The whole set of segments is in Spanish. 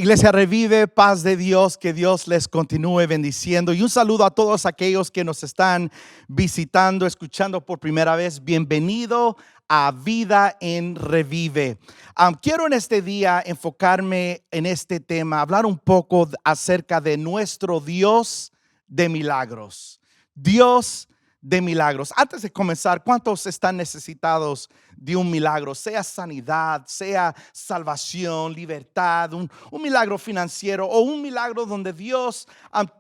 Iglesia Revive, paz de Dios, que Dios les continúe bendiciendo. Y un saludo a todos aquellos que nos están visitando, escuchando por primera vez. Bienvenido a Vida en Revive. Quiero en este día enfocarme en este tema, hablar un poco acerca de nuestro Dios de milagros. Dios de milagros. Antes de comenzar, ¿cuántos están necesitados de un milagro? Sea sanidad, sea salvación, libertad, un milagro financiero o un milagro donde Dios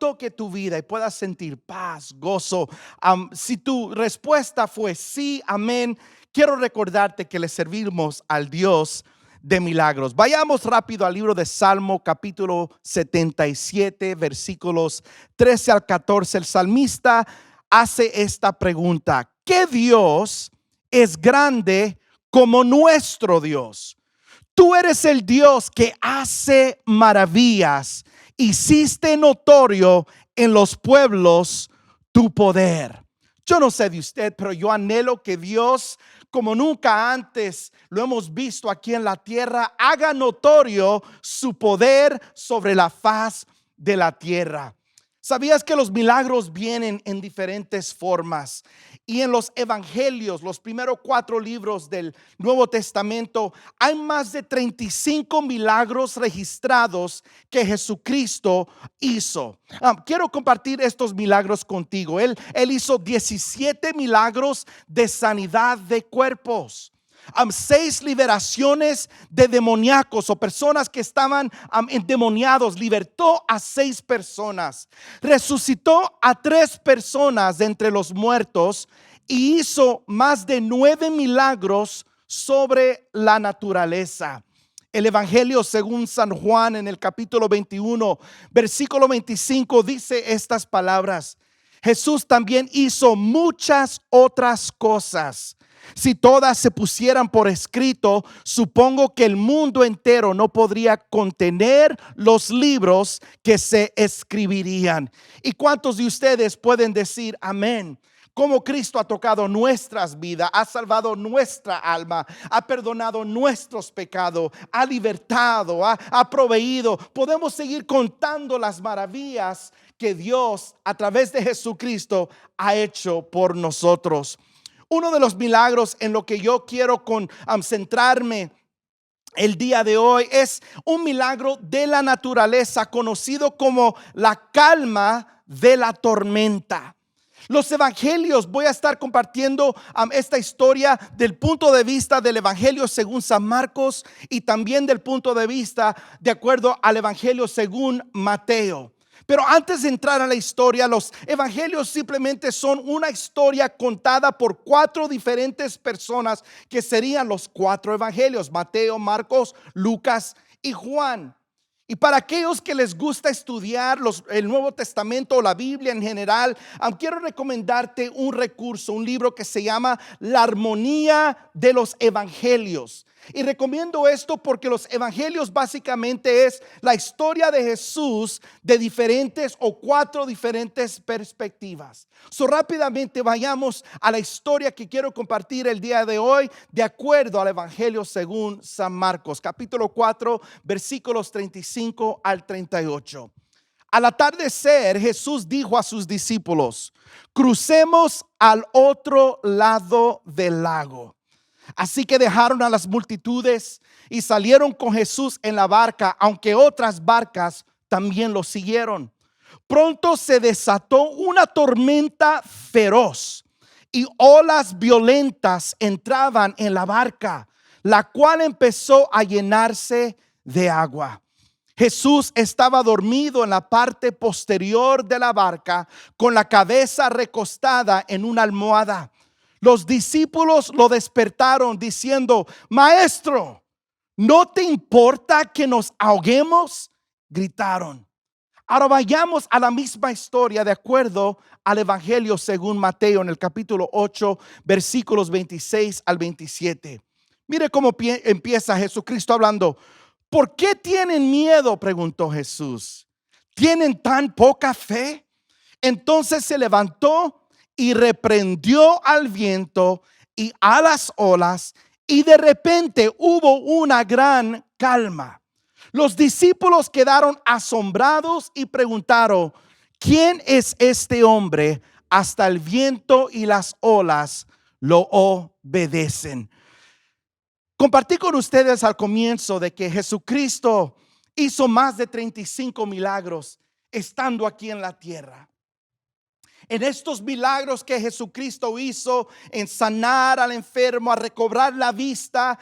toque tu vida y puedas sentir paz, gozo. Si tu respuesta fue sí, amén, quiero recordarte que le servimos al Dios de milagros. Vayamos rápido al libro de Salmo capítulo 77 versículos 13 al 14. El salmista hace esta pregunta: ¿qué Dios es grande como nuestro Dios? Tú eres el Dios que hace maravillas, hiciste notorio en los pueblos tu poder. Yo no sé de usted, pero yo anhelo que Dios, como nunca antes lo hemos visto aquí en la tierra, haga notorio su poder sobre la faz de la tierra. ¿Sabías que los milagros vienen en diferentes formas? Y en los evangelios, los primeros 4 libros del Nuevo Testamento, hay más de 35 milagros registrados que Jesucristo hizo. Quiero compartir estos milagros contigo. Él hizo 17 milagros de sanidad de cuerpos. 6 liberaciones de demoníacos o personas que estaban endemoniados. Libertó a 6 personas. Resucitó a 3 personas de entre los muertos y hizo más de 9 milagros sobre la naturaleza. El Evangelio según San Juan en el capítulo 21, versículo 25 dice estas palabras: Jesús también hizo muchas otras cosas. Si todas se pusieran por escrito, supongo que el mundo entero no podría contener los libros que se escribirían. ¿Y cuántos de ustedes pueden decir amén? Cómo Cristo ha tocado nuestras vidas, ha salvado nuestra alma, ha perdonado nuestros pecados, ha libertado, ha proveído. Podemos seguir contando las maravillas que Dios a través de Jesucristo ha hecho por nosotros. Uno de los milagros en lo que yo quiero centrarme el día de hoy es un milagro de la naturaleza conocido como la calma de la tormenta. Los evangelios, voy a estar compartiendo esta historia del punto de vista del evangelio según San Marcos y también del punto de vista de acuerdo al evangelio según Mateo. Pero antes de entrar a la historia, los evangelios simplemente son una historia contada por 4 diferentes personas que serían los 4 evangelios: Mateo, Marcos, Lucas y Juan. Y para aquellos que les gusta estudiar el Nuevo Testamento o la Biblia en general, quiero recomendarte un recurso, un libro que se llama La Armonía de los Evangelios. Y recomiendo esto porque los evangelios básicamente es la historia de Jesús de diferentes o 4 diferentes perspectivas. Rápidamente vayamos a la historia que quiero compartir el día de hoy de acuerdo al evangelio según San Marcos, capítulo 4, versículos 35 al 38. Al atardecer, Jesús dijo a sus discípulos: crucemos al otro lado del lago. Así que dejaron a las multitudes y salieron con Jesús en la barca, aunque otras barcas también lo siguieron. Pronto se desató una tormenta feroz y olas violentas entraban en la barca, la cual empezó a llenarse de agua. Jesús estaba dormido en la parte posterior de la barca, con la cabeza recostada en una almohada. Los discípulos lo despertaron diciendo: Maestro, ¿no te importa que nos ahoguemos? Gritaron. Ahora vayamos a la misma historia de acuerdo al evangelio según Mateo en el capítulo 8, versículos 26 al 27. Mire cómo empieza Jesucristo hablando. ¿Por qué tienen miedo?, preguntó Jesús. ¿Tienen tan poca fe? Entonces se levantó y reprendió al viento y a las olas, y de repente hubo una gran calma. Los discípulos quedaron asombrados y preguntaron: ¿quién es este hombre? Hasta el viento y las olas lo obedecen. Compartí con ustedes al comienzo de que Jesucristo hizo más de 35 milagros estando aquí en la tierra. En estos milagros que Jesucristo hizo, en sanar al enfermo, a recobrar la vista,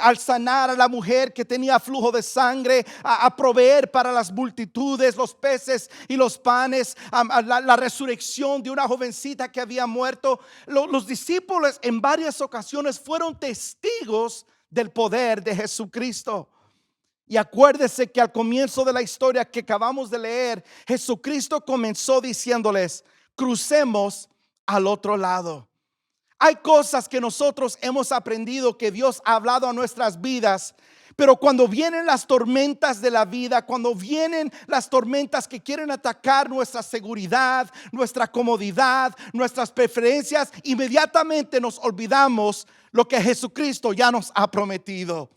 al sanar a la mujer que tenía flujo de sangre, a proveer para las multitudes los peces y los panes, a la resurrección de una jovencita que había muerto. Los discípulos en varias ocasiones fueron testigos del poder de Jesucristo. Y acuérdese que al comienzo de la historia que acabamos de leer, Jesucristo comenzó diciéndoles: crucemos al otro lado. Hay cosas que nosotros hemos aprendido, que Dios ha hablado a nuestras vidas, pero cuando vienen las tormentas de la vida, cuando vienen las tormentas que quieren atacar nuestra seguridad, nuestra comodidad, nuestras preferencias, inmediatamente nos olvidamos lo que Jesucristo ya nos ha prometido.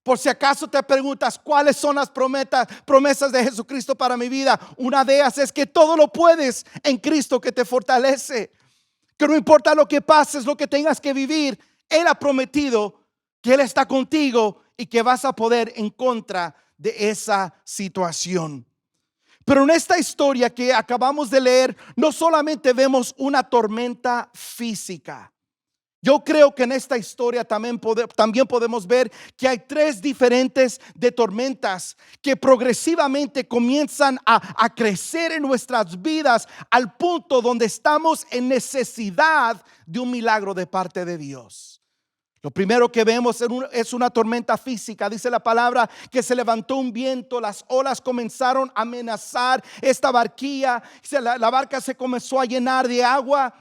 Por si acaso te preguntas cuáles son las promesas de Jesucristo para mi vida, una de ellas es que todo lo puedes en Cristo que te fortalece. Que no importa lo que pases, lo que tengas que vivir, Él ha prometido que Él está contigo y que vas a poder en contra de esa situación. Pero en esta historia que acabamos de leer, no solamente vemos una tormenta física. Yo creo que en esta historia también podemos ver que hay tres diferentes de tormentas que progresivamente comienzan a crecer en nuestras vidas al punto donde estamos en necesidad de un milagro de parte de Dios. Lo primero que vemos es una tormenta física. Dice la palabra que se levantó un viento, las olas comenzaron a amenazar esta barquilla, la barca se comenzó a llenar de agua.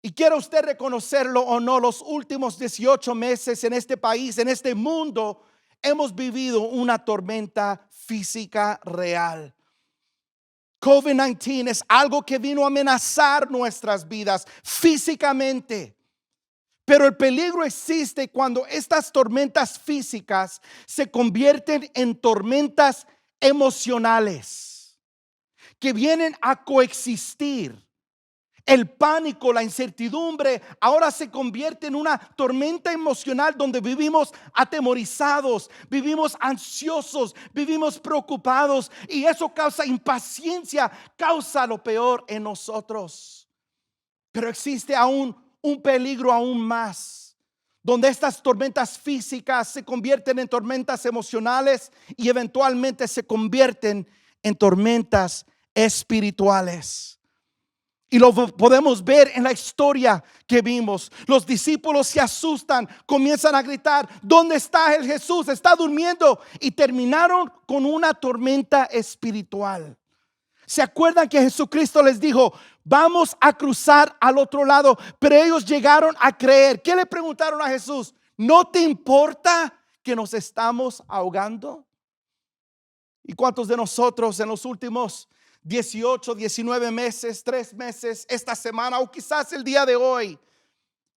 Y quiera usted reconocerlo o no, los últimos 18 meses en este país, en este mundo, hemos vivido una tormenta física real. COVID-19 es algo que vino a amenazar nuestras vidas físicamente. Pero el peligro existe cuando estas tormentas físicas se convierten en tormentas emocionales que vienen a coexistir. El pánico, la incertidumbre ahora se convierte en una tormenta emocional donde vivimos atemorizados, vivimos ansiosos, vivimos preocupados, y eso causa impaciencia, causa lo peor en nosotros. Pero existe aún un peligro aún más, donde estas tormentas físicas se convierten en tormentas emocionales y eventualmente se convierten en tormentas espirituales. Y lo podemos ver en la historia que vimos. Los discípulos se asustan, comienzan a gritar: ¿dónde está el Jesús? Está durmiendo. Y terminaron con una tormenta espiritual. ¿Se acuerdan que Jesucristo les dijo: vamos a cruzar al otro lado? Pero ellos llegaron a creer. ¿Qué le preguntaron a Jesús? ¿No te importa que nos estamos ahogando? ¿Y cuántos de nosotros en los últimos 18, 19 meses, 3 meses, esta semana o quizás el día de hoy,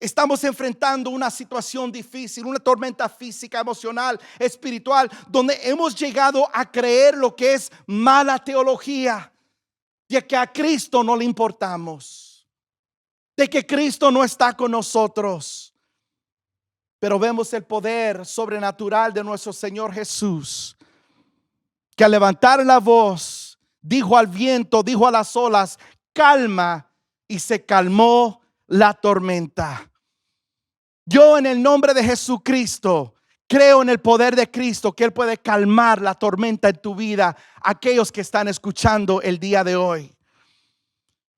estamos enfrentando una situación difícil, una tormenta física, emocional, espiritual, donde hemos llegado a creer lo que es mala teología, de que a Cristo no le importamos, de que Cristo no está con nosotros? Pero vemos el poder sobrenatural de nuestro Señor Jesús, que al levantar la voz dijo al viento, dijo a las olas: calma, y se calmó la tormenta. Yo, en el nombre de Jesucristo, creo en el poder de Cristo, que Él puede calmar la tormenta en tu vida, aquellos que están escuchando el día de hoy.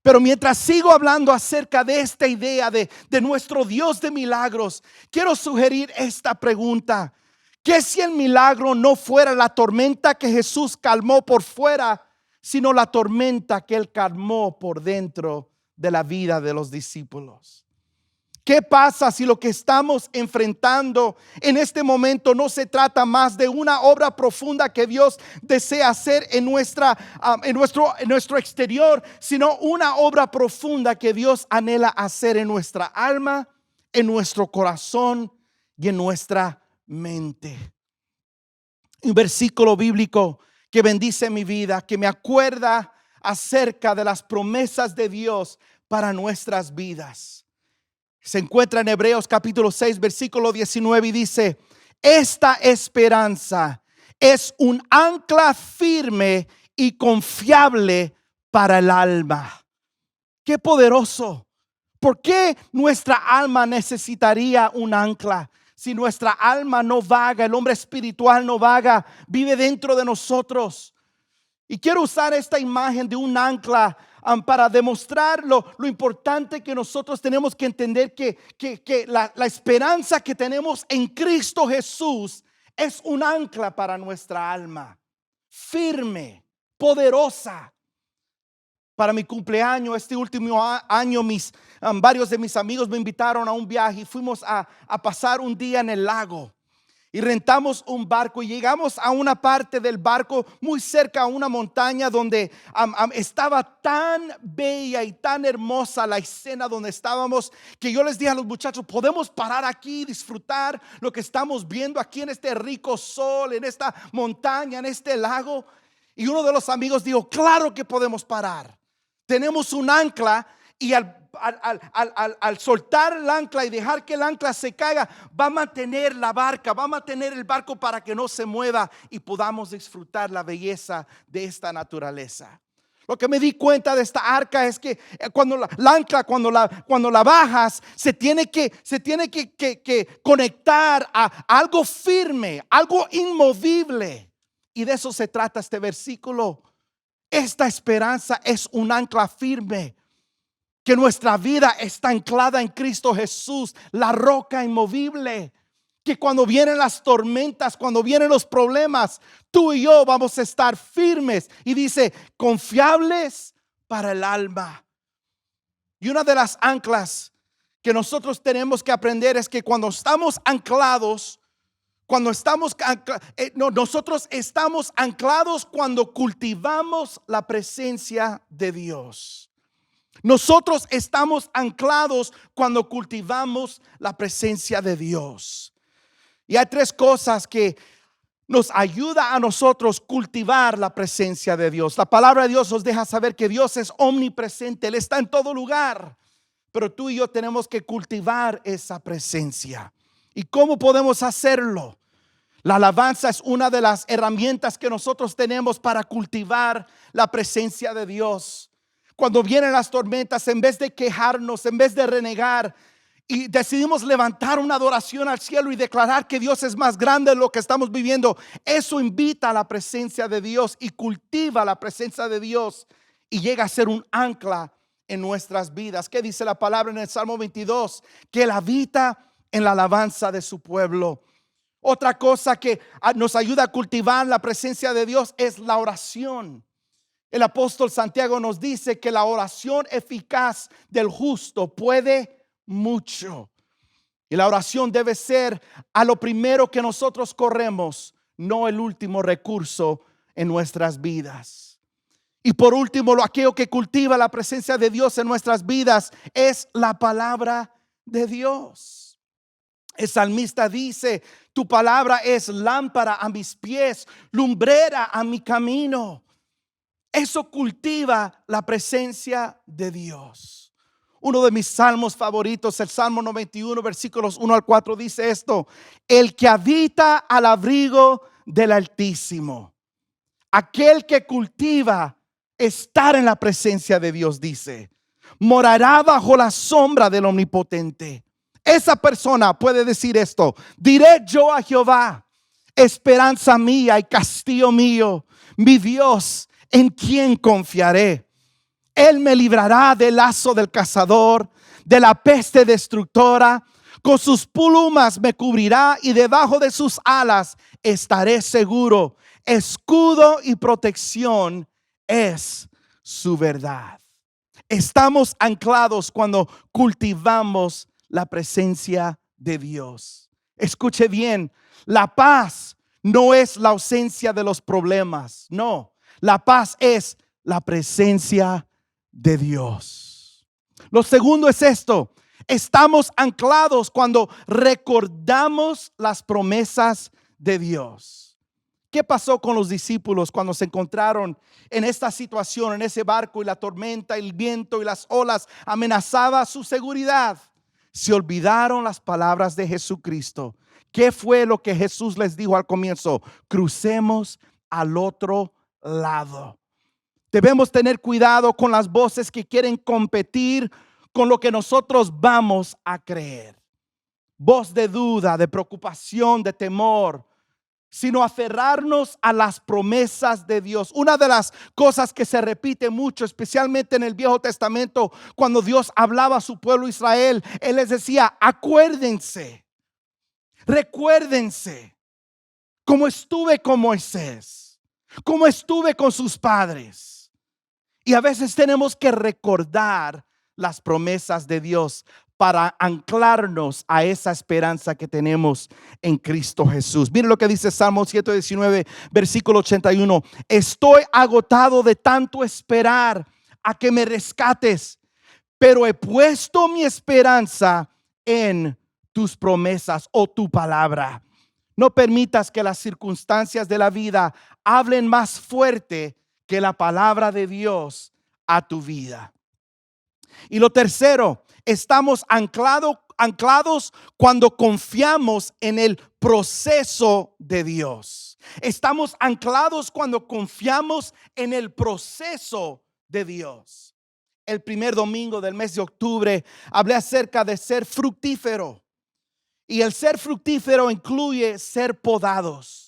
Pero mientras sigo hablando acerca de esta idea de nuestro Dios de milagros, quiero sugerir esta pregunta: ¿qué si el milagro no fuera la tormenta que Jesús calmó por fuera, sino la tormenta que Él calmó por dentro de la vida de los discípulos? ¿Qué pasa si lo que estamos enfrentando en este momento no se trata más de una obra profunda que Dios desea hacer en nuestro exterior, sino una obra profunda que Dios anhela hacer en nuestra alma, en nuestro corazón y en nuestra mente? Un versículo bíblico que bendice mi vida, que me acuerda acerca de las promesas de Dios para nuestras vidas. Se encuentra en Hebreos capítulo 6, versículo 19 y dice: esta esperanza es un ancla firme y confiable para el alma. Qué poderoso. ¿Por qué nuestra alma necesitaría un ancla? Si nuestra alma no vaga, el hombre espiritual no vaga, vive dentro de nosotros. Y quiero usar esta imagen de un ancla para demostrar lo importante que nosotros tenemos que entender que la esperanza que tenemos en Cristo Jesús es un ancla para nuestra alma, firme, poderosa. Para mi cumpleaños, este último año, varios de mis amigos me invitaron a un viaje y fuimos a pasar un día en el lago. Y rentamos un barco y llegamos a una parte del barco muy cerca a una montaña donde estaba tan bella y tan hermosa la escena donde estábamos, que yo les dije a los muchachos: podemos parar aquí y disfrutar lo que estamos viendo aquí en este rico sol, en esta montaña, en este lago. Y uno de los amigos dijo: claro que podemos parar. Tenemos un ancla y al soltar el ancla y dejar que el ancla se caiga, va a mantener la barca, va a mantener el barco para que no se mueva y podamos disfrutar la belleza de esta naturaleza. Lo que me di cuenta de esta arca es que cuando la ancla, cuando la bajas, se tiene que conectar a algo firme, algo inmovible. Y de eso se trata este versículo. Esta esperanza es un ancla firme, que nuestra vida está anclada en Cristo Jesús, la roca inmovible, que cuando vienen las tormentas, cuando vienen los problemas, tú y yo vamos a estar firmes. Y dice: confiables para el alma. Y una de las anclas que nosotros tenemos que aprender es que cuando estamos anclados, nosotros estamos anclados cuando cultivamos la presencia de Dios. Nosotros estamos anclados cuando cultivamos la presencia de Dios. Y hay tres cosas que nos ayuda a nosotros cultivar la presencia de Dios. La palabra de Dios nos deja saber que Dios es omnipresente, Él está en todo lugar. Pero tú y yo tenemos que cultivar esa presencia. ¿Y cómo podemos hacerlo? La alabanza es una de las herramientas que nosotros tenemos para cultivar la presencia de Dios. Cuando vienen las tormentas, en vez de quejarnos, en vez de renegar, y decidimos levantar una adoración al cielo y declarar que Dios es más grande de lo que estamos viviendo, eso invita a la presencia de Dios y cultiva la presencia de Dios y llega a ser un ancla en nuestras vidas. ¿Qué dice la palabra en el Salmo 22? Que Él habita en la alabanza de su pueblo. Otra cosa que nos ayuda a cultivar la presencia de Dios es la oración. El apóstol Santiago nos dice que la oración eficaz del justo puede mucho. Y la oración debe ser a lo primero que nosotros corremos, no el último recurso en nuestras vidas. Y por último, aquello que cultiva la presencia de Dios en nuestras vidas es la palabra de Dios. El salmista dice: tu palabra es lámpara a mis pies, lumbrera a mi camino. Eso cultiva la presencia de Dios. Uno de mis salmos favoritos, el Salmo 91, versículos 1 al 4, dice esto: el que habita al abrigo del Altísimo, aquel que cultiva estar en la presencia de Dios, dice, morará bajo la sombra del Omnipotente. Esa persona puede decir esto: diré yo a Jehová, esperanza mía y castillo mío, mi Dios, en quien confiaré. Él me librará del lazo del cazador, de la peste destructora. Con sus plumas me cubrirá y debajo de sus alas estaré seguro. Escudo y protección es su verdad. Estamos anclados cuando cultivamos la presencia de Dios. Escuche bien, la paz no es la ausencia de los problemas, no. La paz es la presencia de Dios. Lo segundo es esto: estamos anclados cuando recordamos las promesas de Dios. ¿Qué pasó con los discípulos cuando se encontraron en esta situación, en ese barco y la tormenta, el viento y las olas amenazaba su seguridad? Se olvidaron las palabras de Jesucristo. ¿Qué fue lo que Jesús les dijo al comienzo? Crucemos al otro lado. Debemos tener cuidado con las voces que quieren competir con lo que nosotros vamos a creer. Voz de duda, de preocupación, de temor, sino aferrarnos a las promesas de Dios. Una de las cosas que se repite mucho, especialmente en el Viejo Testamento, cuando Dios hablaba a su pueblo Israel, Él les decía: acuérdense, recuérdense cómo estuve con Moisés, cómo estuve con sus padres. Y a veces tenemos que recordar las promesas de Dios para anclarnos a esa esperanza que tenemos en Cristo Jesús. Miren lo que dice Salmo 119, versículo 81. Estoy agotado de tanto esperar a que me rescates, pero he puesto mi esperanza en tus promesas o tu palabra. No permitas que las circunstancias de la vida hablen más fuerte que la palabra de Dios a tu vida. Y lo tercero, estamos anclados cuando confiamos en el proceso de Dios. Estamos anclados cuando confiamos en el proceso de Dios. El primer domingo del mes de octubre hablé acerca de ser fructífero. Y el ser fructífero incluye ser podados.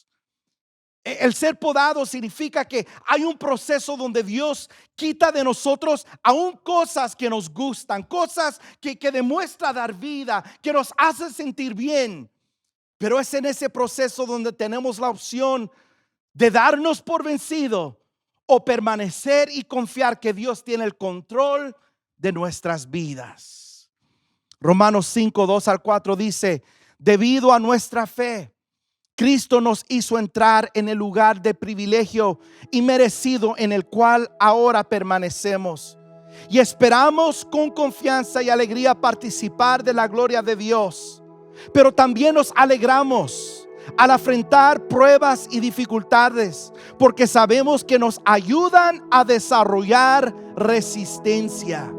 El ser podado significa que hay un proceso donde Dios quita de nosotros aún cosas que nos gustan, cosas que demuestra dar vida, que nos hace sentir bien. Pero es en ese proceso donde tenemos la opción de darnos por vencido o permanecer y confiar que Dios tiene el control de nuestras vidas. Romanos 5, 2 al 4 dice: debido a nuestra fe, Cristo nos hizo entrar en el lugar de privilegio y merecido en el cual ahora permanecemos. Y esperamos con confianza y alegría participar de la gloria de Dios. Pero también nos alegramos al afrontar pruebas y dificultades, porque sabemos que nos ayudan a desarrollar resistencia.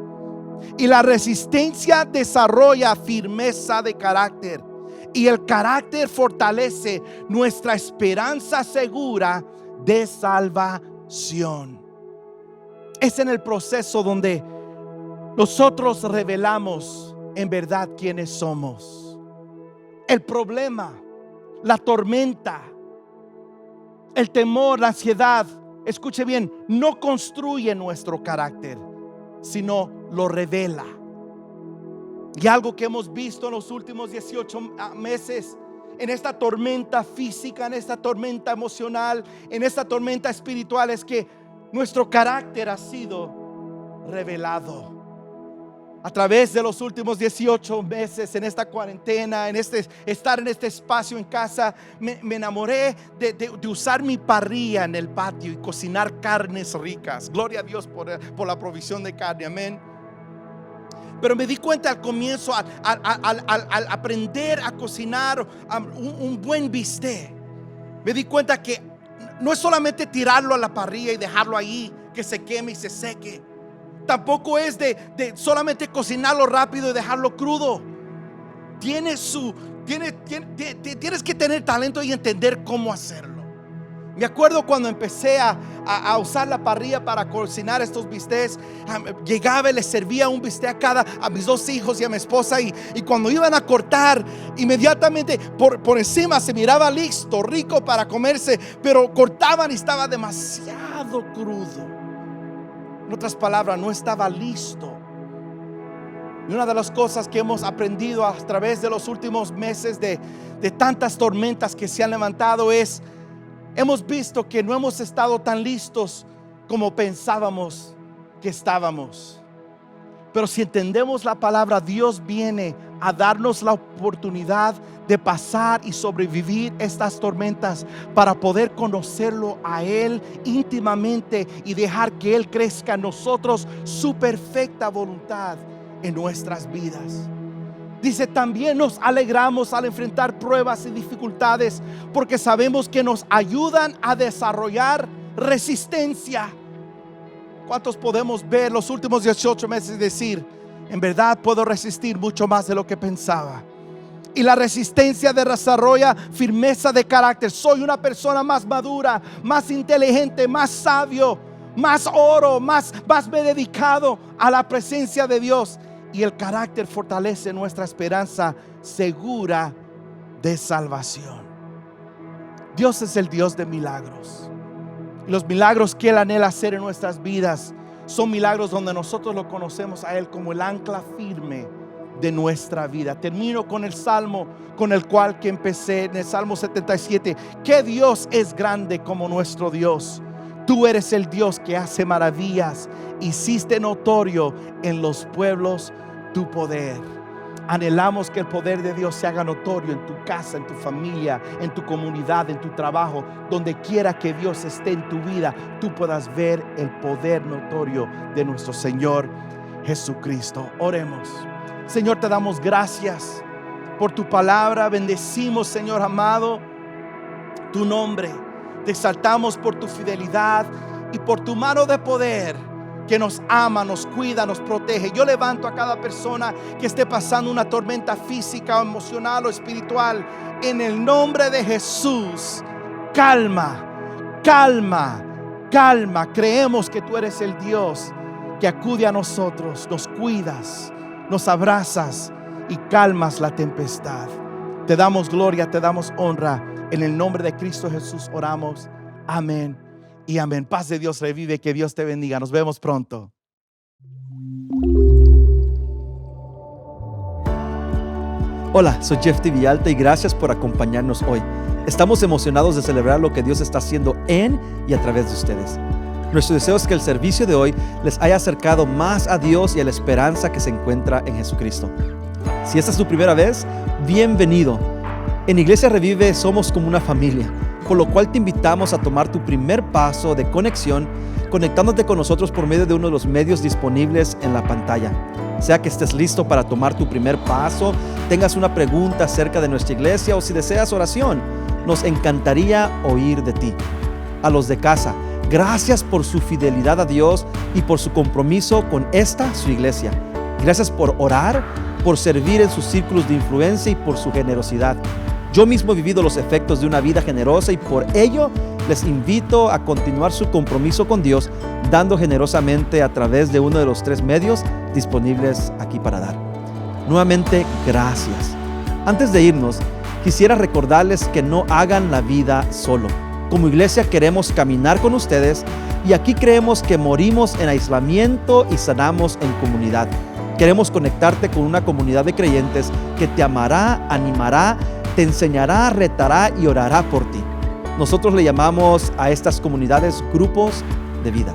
Y la resistencia desarrolla firmeza de carácter. Y el carácter fortalece nuestra esperanza segura de salvación. Es en el proceso donde nosotros revelamos en verdad quiénes somos. El problema, la tormenta, el temor, la ansiedad, escuche bien, no construye nuestro carácter, sino lo revela. Y algo que hemos visto en los últimos 18 meses, en esta tormenta física, en esta tormenta emocional, en esta tormenta espiritual, es que nuestro carácter ha sido revelado. A través de los últimos 18 meses, en esta cuarentena, estar en este espacio en casa, me enamoré de usar mi parrilla en el patio y cocinar carnes ricas. Gloria a Dios por la provisión de carne, amén. Pero me di cuenta al comienzo, al aprender a cocinar un buen bistec, me di cuenta que no es solamente tirarlo a la parrilla y dejarlo ahí que se queme y se seque. Tampoco es de solamente cocinarlo rápido y dejarlo crudo. Tienes que tener talento y entender cómo hacerlo. Me acuerdo cuando empecé a usar la parrilla para cocinar estos bistecs. Llegaba y les servía un bistec a mis dos hijos y a mi esposa, y cuando iban a cortar, inmediatamente por encima se miraba listo, rico para comerse, pero cortaban y estaba demasiado crudo. En otras palabras, no estaba listo. Y una de las cosas que hemos aprendido a través de los últimos meses de tantas tormentas que se han levantado es: hemos visto que no hemos estado tan listos como pensábamos que estábamos. Pero si entendemos la palabra, Dios viene a darnos la oportunidad de pasar y sobrevivir estas tormentas para poder conocerlo a Él íntimamente y dejar que Él crezca en nosotros su perfecta voluntad en nuestras vidas. Dice, también nos alegramos al enfrentar pruebas y dificultades porque sabemos que nos ayudan a desarrollar resistencia. ¿Cuántos podemos ver los últimos 18 meses y decir, en verdad puedo resistir mucho más de lo que pensaba? Y la resistencia desarrolla firmeza de carácter. Soy una persona más madura, más inteligente, más sabio, más oro, más dedicado a la presencia de Dios. Y el carácter fortalece nuestra esperanza segura de salvación. Dios es el Dios de milagros. Los milagros que Él anhela hacer en nuestras vidas son milagros donde nosotros lo conocemos a Él como el ancla firme de nuestra vida. Termino con el salmo con el cual que empecé, en el Salmo 77. ¿Qué Dios es grande como nuestro Dios? Tú eres el Dios que hace maravillas. Hiciste notorio en los pueblos tu poder. Anhelamos que el poder de Dios se haga notorio en tu casa, en tu familia, en tu comunidad, en tu trabajo. Donde quiera que Dios esté en tu vida, tú puedas ver el poder notorio de nuestro Señor Jesucristo. Oremos. Señor, te damos gracias por tu palabra. Bendecimos, Señor amado, tu nombre. Te exaltamos por tu fidelidad y por tu mano de poder que nos ama, nos cuida, nos protege. Yo levanto a cada persona que esté pasando una tormenta física, emocional o espiritual. En el nombre de Jesús, calma, calma, calma. Creemos que tú eres el Dios que acude a nosotros, nos cuidas, nos abrazas y calmas la tempestad. Te damos gloria, te damos honra. En el nombre de Cristo Jesús oramos. Amén y amén. Paz de Dios revive. Que Dios te bendiga. Nos vemos pronto. Hola, soy Jeff Villalta y gracias por acompañarnos hoy. Estamos emocionados de celebrar lo que Dios está haciendo en y a través de ustedes. Nuestro deseo es que el servicio de hoy les haya acercado más a Dios y a la esperanza que se encuentra en Jesucristo. Si esta es tu primera vez, bienvenido. En Iglesia Revive somos como una familia, por lo cual te invitamos a tomar tu primer paso de conexión, conectándote con nosotros por medio de uno de los medios disponibles en la pantalla. Sea que estés listo para tomar tu primer paso, tengas una pregunta acerca de nuestra iglesia o si deseas oración, nos encantaría oír de ti. A los de casa, gracias por su fidelidad a Dios y por su compromiso con esta, su iglesia. Gracias por orar, por servir en sus círculos de influencia y por su generosidad. Yo mismo he vivido los efectos de una vida generosa y por ello les invito a continuar su compromiso con Dios, dando generosamente a través de uno de los 3 medios disponibles aquí para dar. Nuevamente, gracias. Antes de irnos, quisiera recordarles que no hagan la vida solo. Como iglesia queremos caminar con ustedes y aquí creemos que morimos en aislamiento y sanamos en comunidad. Queremos conectarte con una comunidad de creyentes que te amará, animará, te enseñará, retará y orará por ti. Nosotros le llamamos a estas comunidades grupos de vida.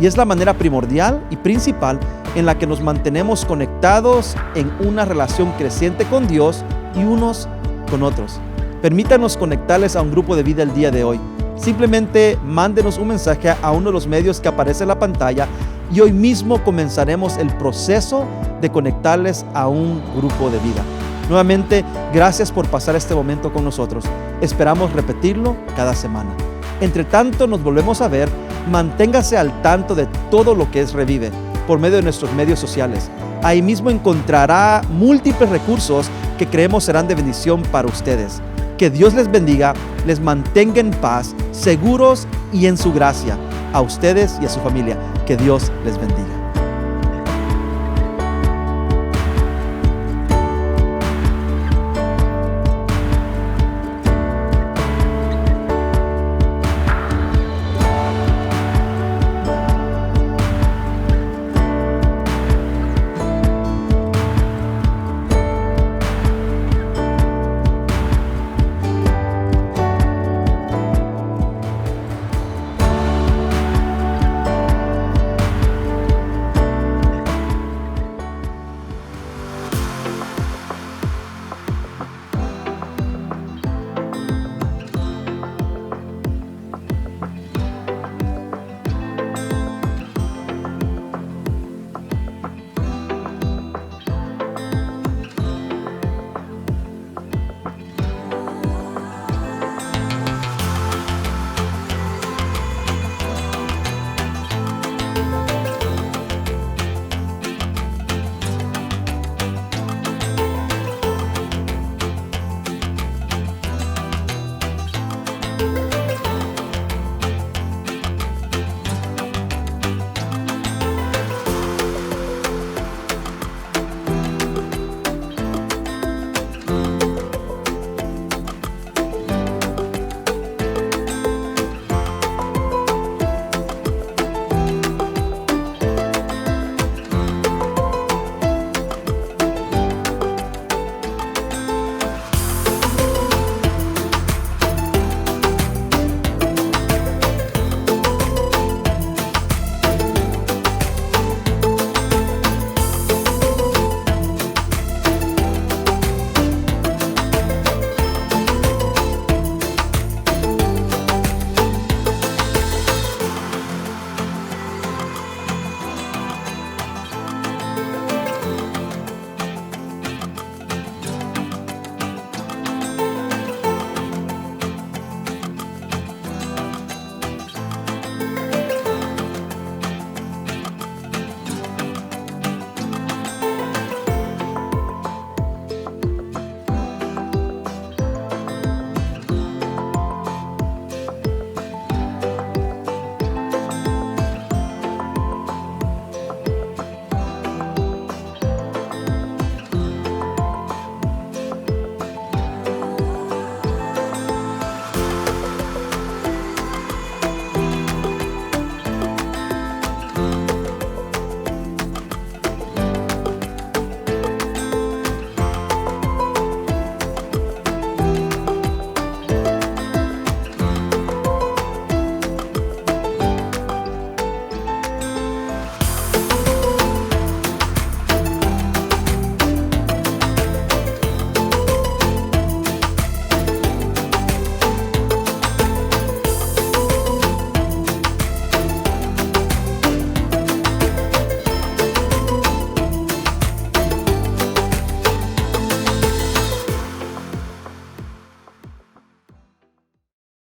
Y es la manera primordial y principal en la que nos mantenemos conectados en una relación creciente con Dios y unos con otros. Permítanos conectarles a un grupo de vida el día de hoy. Simplemente mándenos un mensaje a uno de los medios que aparece en la pantalla y hoy mismo comenzaremos el proceso de conectarles a un grupo de vida. Nuevamente, gracias por pasar este momento con nosotros. Esperamos repetirlo cada semana. Entre tanto, nos volvemos a ver. Manténgase al tanto de todo lo que es Revive por medio de nuestros medios sociales. Ahí mismo encontrará múltiples recursos que creemos serán de bendición para ustedes. Que Dios les bendiga, les mantenga en paz, seguros y en su gracia. A ustedes y a su familia. Que Dios les bendiga.